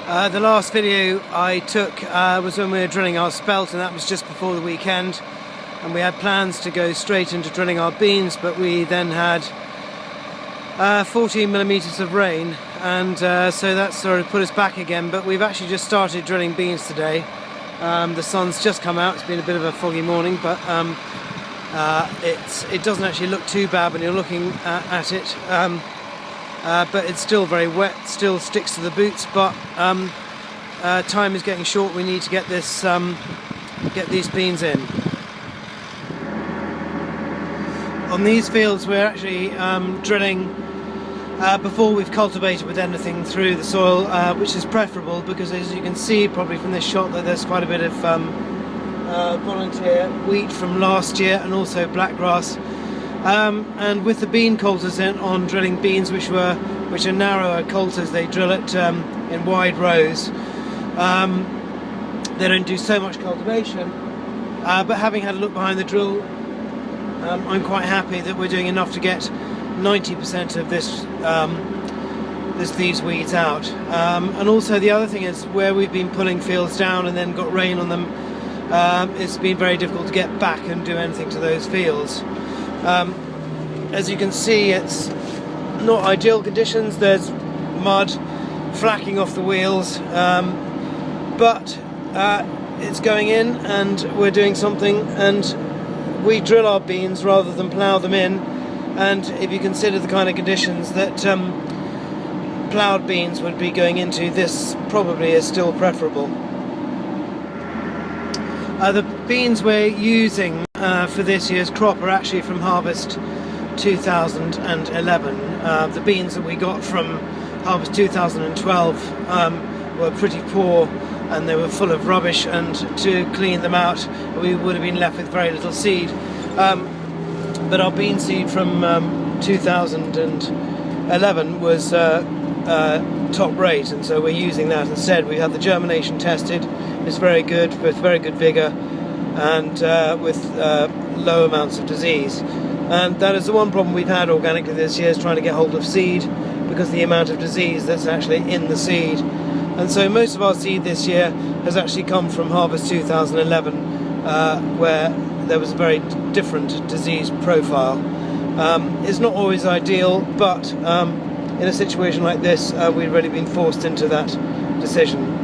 The last video I took was when we were drilling our spelt, and that was just before the weekend, and we had plans to go straight into drilling our beans, but we then had 14 millimeters of rain, and so that sort of put us back again. But we've actually just started drilling beans today. The sun's just come out. It's been a bit of a foggy morning, but it doesn't actually look too bad when you're looking at it. But it's still very wet, still sticks to the boots, but time is getting short. We need to get this get these beans in. On these fields we're actually drilling before we've cultivated with anything through the soil, which is preferable because, as you can see probably from this shot, that there's quite a bit of volunteer wheat from last year and also black grass. And with the bean coulters on drilling beans, which are narrower coulters, they drill it in wide rows. They don't do so much cultivation, but having had a look behind the drill, I'm quite happy that we're doing enough to get 90% of these weeds out. And also the other thing is, where we've been pulling fields down and then got rain on them, it's been very difficult to get back and do anything to those fields. As you can see, it's not ideal conditions. There's mud flacking off the wheels, but it's going in and we're doing something, and we drill our beans rather than plough them in. And if you consider the kind of conditions that ploughed beans would be going into, this probably is still preferable. The beans we're using for this year's crop are actually from harvest 2011. The beans that we got from harvest 2012 were pretty poor, and they were full of rubbish, and to clean them out we would have been left with very little seed. But our bean seed from 2011 was top rate, and so we're using that instead. We had the germination tested. It's very good, with very good vigour, and with low amounts of disease. And that is the one problem we've had organically this year, is trying to get hold of seed, because of the amount of disease that's actually in the seed. And so most of our seed this year has actually come from harvest 2011, where there was a very different disease profile. It's not always ideal, but in a situation like this, we've really been forced into that decision.